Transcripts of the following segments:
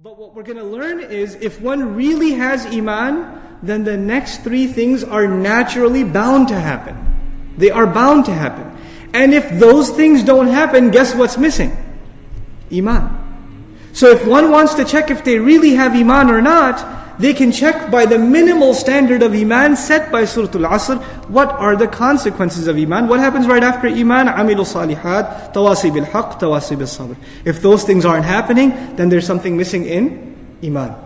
But what we're going to learn is if one really has iman, then the next three things are naturally bound to happen. They are bound to happen. And if those things don't happen, guess what's missing? Iman. So if one wants to check if they really have iman or not, they can check by the minimal standard of iman set by Surah Al-Asr. What are the consequences of iman? What happens right after iman? Amilu salihat, tawasi bil haqq, tawasi bil sabr. If those things aren't happening, then there's something missing in iman.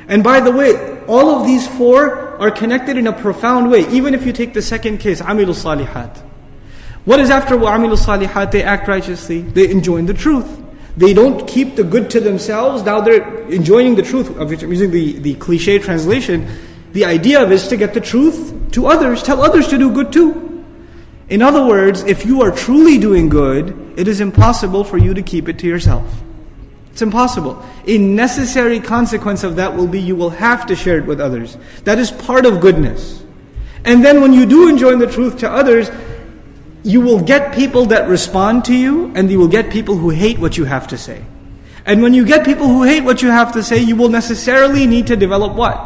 And by the way, all of these four are connected in a profound way. Even if you take the second case, amilu salihat. What is after amilu salihat? They act righteously. They enjoin the truth. They don't keep the good to themselves. Now they're enjoying the truth. I'm using the cliche translation. The idea of it is to get the truth to others. Tell others to do good too. In other words, if you are truly doing good, it is impossible for you to keep it to yourself. It's impossible. A necessary consequence of that will be you will have to share it with others. That is part of goodness. And then when you do enjoin the truth to others, you will get people that respond to you, and you will get people who hate what you have to say. And when you get people who hate what you have to say, you will necessarily need to develop what?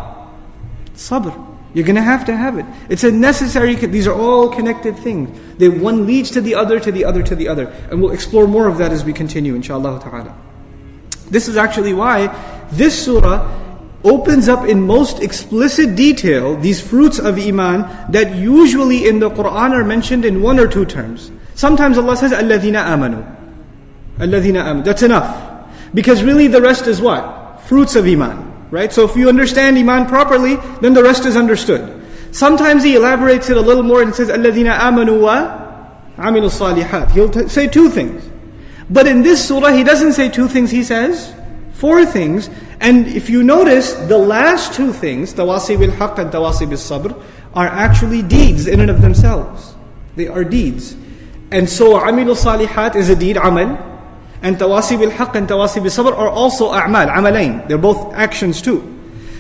Sabr. You're going to have it. It's a necessary, these are all connected things. One leads to the other, to the other, to the other. And we'll explore more of that as we continue, inshallah ta'ala. This is actually why this surah opens up in most explicit detail these fruits of iman that usually in the Quran are mentioned in one or two terms. Sometimes Allah says, الَّذِينَ آمَنُوا. الَّذِينَ آمَنُوا. That's enough. Because really the rest is what? Fruits of iman. Right? So if you understand iman properly, then the rest is understood. Sometimes He elaborates it a little more and says, الَّذِينَ آمَنُوا وَعَمِلُوا الصَّالِحَاتِ. He'll say two things. But in this surah, He doesn't say two things, He says four things. And if you notice, the last two things, tawasi bil haqq and tawasi bil sabr, are actually deeds in and of themselves. They are deeds. And so, amilu salihat is a deed, amal. And tawasi bil haqq and tawasi bil sabr are also a'mal, amalain. They're both actions too.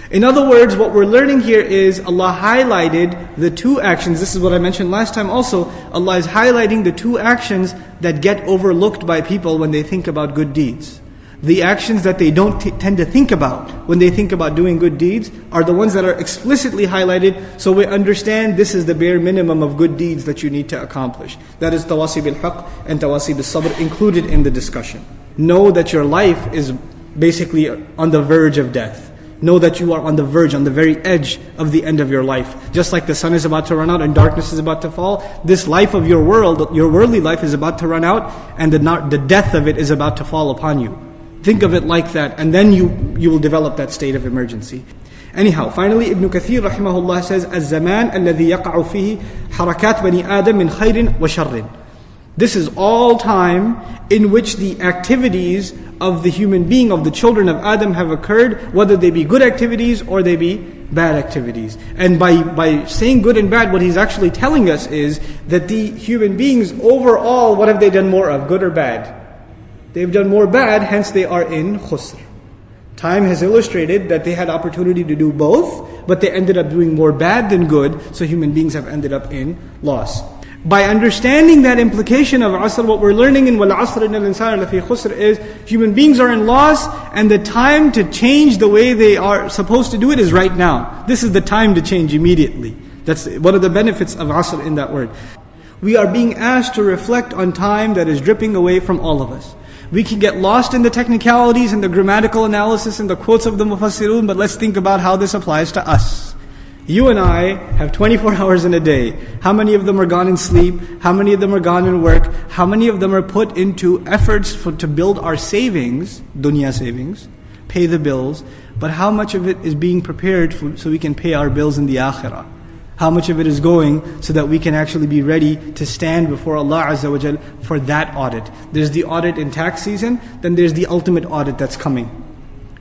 In other words, what we're learning here is Allah highlighted the two actions. This is what I mentioned last time also. Allah is highlighting the two actions that get overlooked by people when they think about good deeds. The actions that they don't tend to think about when they think about doing good deeds are the ones that are explicitly highlighted, so we understand this is the bare minimum of good deeds that you need to accomplish. That is tawasi bil haqq and tawasi bil sabr included in the discussion. Know that your life is basically on the verge of death. Know that you are on the verge, on the very edge of the end of your life. Just like the sun is about to run out and darkness is about to fall, this life of your world, your worldly life is about to run out, and the death of it is about to fall upon you. Think of it like that, and then you will develop that state of emergency. Anyhow, finally, Ibn Kathir rahimahullah says, الزمان الذي يقع فيه حركات بني آدم من خير وشر. This is all time in which the activities of the human being, of the children of Adam have occurred, whether they be good activities or they be bad activities. And by saying good and bad, what he's actually telling us is that the human beings overall, what have they done more of, good or bad? They've done more bad, hence they are in khusr. Time has illustrated that they had opportunity to do both, but they ended up doing more bad than good, so human beings have ended up in loss. By understanding that implication of asr, what we're learning in وَالْعَصْرِ إِنَّ الْإِنسَانَ لَفِي خُسْرٍ is human beings are in loss, and the time to change the way they are supposed to do it is right now. This is the time to change immediately. That's one of the benefits of asr in that word. We are being asked to reflect on time that is dripping away from all of us. We can get lost in the technicalities and the grammatical analysis and the quotes of the mufassirun, but let's think about how this applies to us. You and I have 24 hours in a day. How many of them are gone in sleep? How many of them are gone in work? How many of them are put into efforts to build our savings, dunya savings, pay the bills, but how much of it is being prepared so we can pay our bills in the akhirah? How much of it is going so that we can actually be ready to stand before Allah Azza wa Jal for that audit? There's the audit in tax season, then there's the ultimate audit that's coming,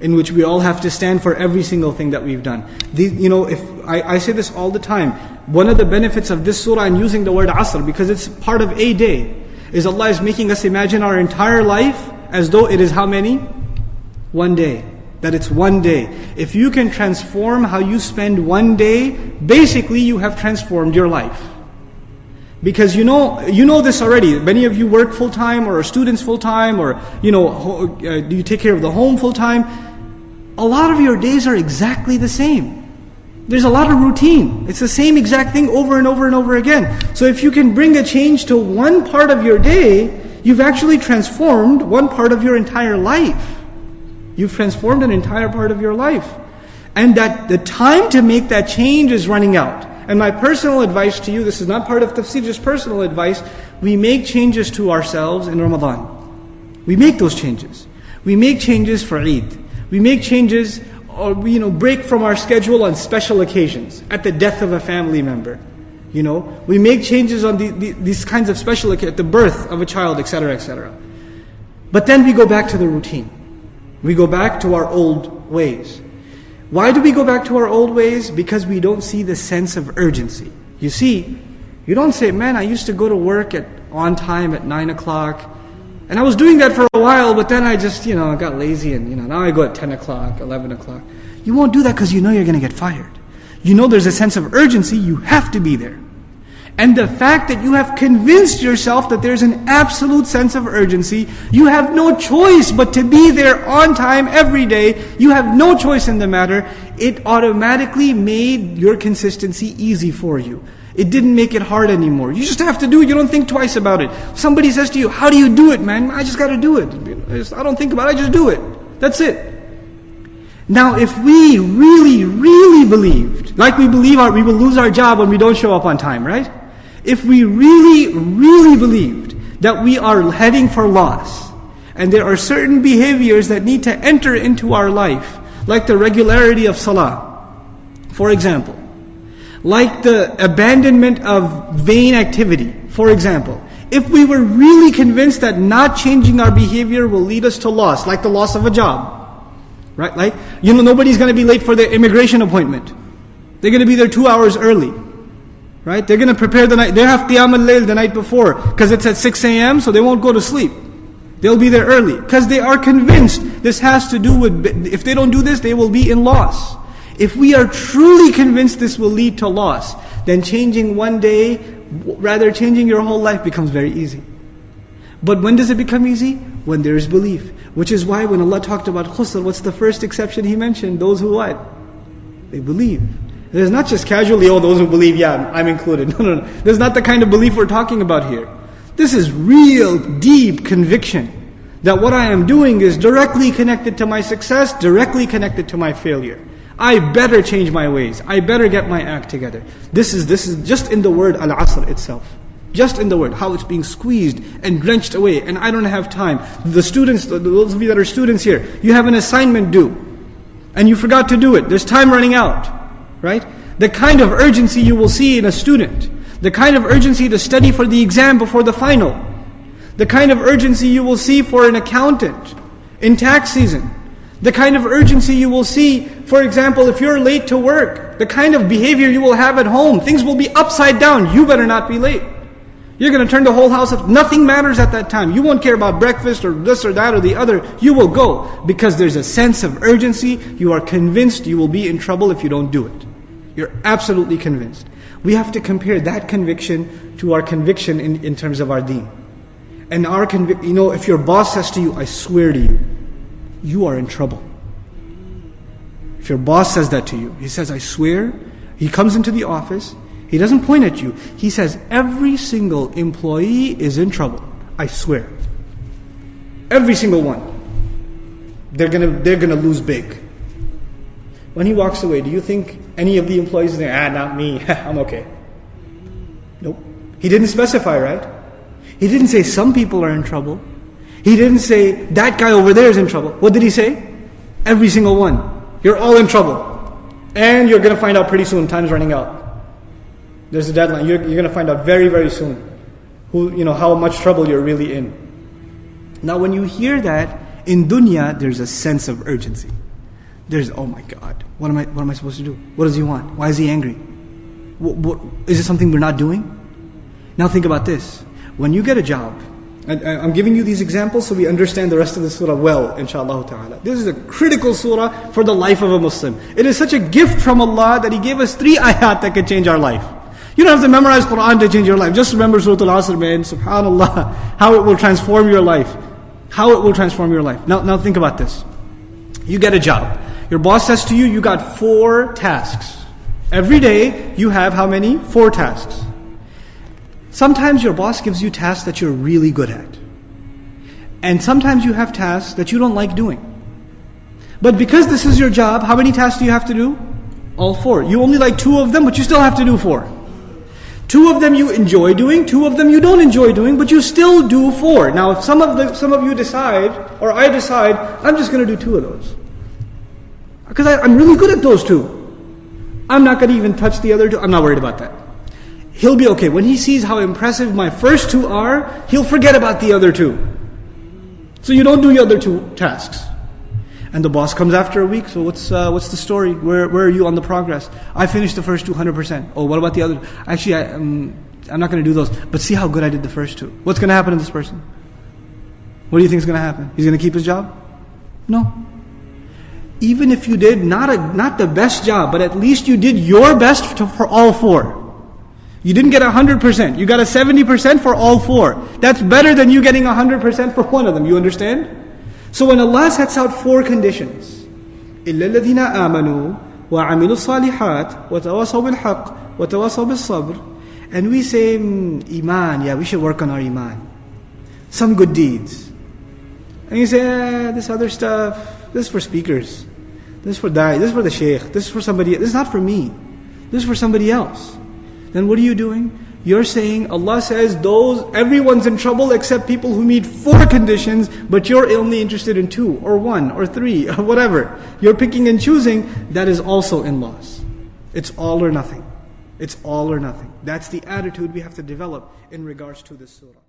in which we all have to stand for every single thing that we've done. If I say this all the time, one of the benefits of this surah and using the word asr, because it's part of a day, is Allah is making us imagine our entire life as though it is how many? One day. That it's one day. If you can transform how you spend one day, basically you have transformed your life. Because you know this already. Many of you work full-time or are students full-time, or do you take care of the home full-time. a lot of your days are exactly the same. There's a lot of routine. It's the same exact thing over and over and over again. So if you can bring a change to one part of your day, you've actually transformed one part of your entire life. You've transformed an entire part of your life. And that the time to make that change is running out. And my personal advice to you, this is not part of tafsir, just personal advice, we make changes to ourselves in Ramadan. We make those changes. We make changes for Eid. We make changes or break from our schedule on special occasions, at the death of a family member. We make changes on these kinds of special occasions, at the birth of a child, etc., etc. But then we go back to the routine. We go back to our old ways. Why do we go back to our old ways? Because we don't see the sense of urgency. You see, you don't say, man, I used to go to work on time at 9 o'clock, and I was doing that for a while, but then I just, got lazy and, now I go at 10 o'clock, 11 o'clock. You won't do that because you know you're going to get fired. You know there's a sense of urgency, you have to be there. And the fact that you have convinced yourself that there's an absolute sense of urgency, you have no choice but to be there on time every day, you have no choice in the matter, it automatically made your consistency easy for you. It didn't make it hard anymore. You just have to do it. You don't think twice about it. Somebody says to you, how do you do it, man? I just got to do it. I don't think about it. I just do it. That's it. Now, if we really, really believed, like we believe we will lose our job when we don't show up on time, right? If we really, really believed that we are heading for loss, and there are certain behaviors that need to enter into our life, like the regularity of salah, for example, like the abandonment of vain activity, for example. If we were really convinced that not changing our behavior will lead us to loss, like the loss of a job, right? Like, nobody's going to be late for their immigration appointment. They're going to be there 2 hours early, right? They're going to prepare the night. They have Qiyam al-Layl the night before, because it's at 6 a.m., so they won't go to sleep. They'll be there early, because they are convinced this has to do with, if they don't do this, they will be in loss. If we are truly convinced this will lead to loss, then changing one day, rather changing your whole life, becomes very easy. But when does it become easy? When there is belief. Which is why when Allah talked about khusr, what's the first exception He mentioned? Those who what? They believe. There's not just casually, those who believe, yeah, I'm included. No. This is not the kind of belief we're talking about here. This is real, deep conviction that what I am doing is directly connected to my success, directly connected to my failure. I better change my ways. I better get my act together. This is just in the word al-asr itself. Just in the word, how it's being squeezed and drenched away, and I don't have time. The students, those of you that are students here, you have an assignment due, and you forgot to do it. There's time running out, right? The kind of urgency you will see in a student, the kind of urgency to study for the exam before the final, the kind of urgency you will see for an accountant in tax season, the kind of urgency you will see, for example, if you're late to work, the kind of behavior you will have at home, things will be upside down. You better not be late. You're going to turn the whole house up. Nothing matters at that time. You won't care about breakfast or this or that or the other. You will go because there's a sense of urgency. You are convinced you will be in trouble if you don't do it. You're absolutely convinced. We have to compare that conviction to our conviction in terms of our deen. And our if your boss says to you, I swear to you, you are in trouble. If your boss says that to you, he says, I swear, he comes into the office, he doesn't point at you, he says, every single employee is in trouble. I swear. Every single one. They're gonna lose big. When he walks away, do you think any of the employees are saying, not me, I'm okay? Nope. He didn't specify, right? He didn't say some people are in trouble. He didn't say, that guy over there is in trouble. What did he say? Every single one. You're all in trouble. And you're going to find out pretty soon. Time's running out. There's a deadline. You're going to find out very, very soon how much trouble you're really in. Now when you hear that, in dunya, there's a sense of urgency. There's, oh my God, what am I supposed to do? What does he want? Why is he angry? What, is it something we're not doing? Now think about this. When you get a job, I'm giving you these examples so we understand the rest of the surah well, inshaAllah ta'ala. This is a critical surah for the life of a Muslim. It is such a gift from Allah that He gave us 3 ayat that can change our life. You don't have to memorize Quran to change your life. Just remember Surah Al-Asr, man. SubhanAllah, how it will transform your life. How it will transform your life. Now think about this. You get a job. Your boss says to you, you got 4 tasks. Every day, you have how many? 4 tasks. Sometimes your boss gives you tasks that you're really good at. And sometimes you have tasks that you don't like doing. But because this is your job, how many tasks do you have to do? All 4. You only like 2 of them, but you still have to do 4. 2 of them you enjoy doing, 2 of them you don't enjoy doing, but you still do 4. Now if some of you decide, or I decide, I'm just going to do 2 of those. Because I'm really good at those 2. I'm not going to even touch the other 2. I'm not worried about that. He'll be okay. When he sees how impressive my first 2 are, he'll forget about the other 2. So you don't do the other 2 tasks. And the boss comes after a week, so what's the story? Where are you on the progress? I finished the first 200%. Oh, what about the other? Actually, I'm not going to do those. But see how good I did the first 2. What's going to happen to this person? What do you think is going to happen? He's going to keep his job? No. Even if you did not the best job, but at least you did your best for all 4. You didn't get 100%. You got a 70% for all 4. That's better than you getting 100% for one of them. You understand? So when Allah sets out 4 conditions, إِلَّا الَّذِينَ آمَنُوا وَعَمِلُوا الصَّالِحَاتِ وَتَوَاصَوْا بِالْحَقِّ وَتَوَاصَوْا بِالصَّبْرِ, and we say, Iman, yeah, we should work on our Iman. Some good deeds. And you say, this other stuff, this is for speakers. This is for da'i, this is for the shaykh, this is for somebody, this is not for me. This is for somebody else. Then what are you doing? You're saying, Allah says, everyone's in trouble except people who meet 4 conditions, but you're only interested in 2, or 1, or 3, or whatever. You're picking and choosing. That is also in loss. It's all or nothing. It's all or nothing. That's the attitude we have to develop in regards to this surah.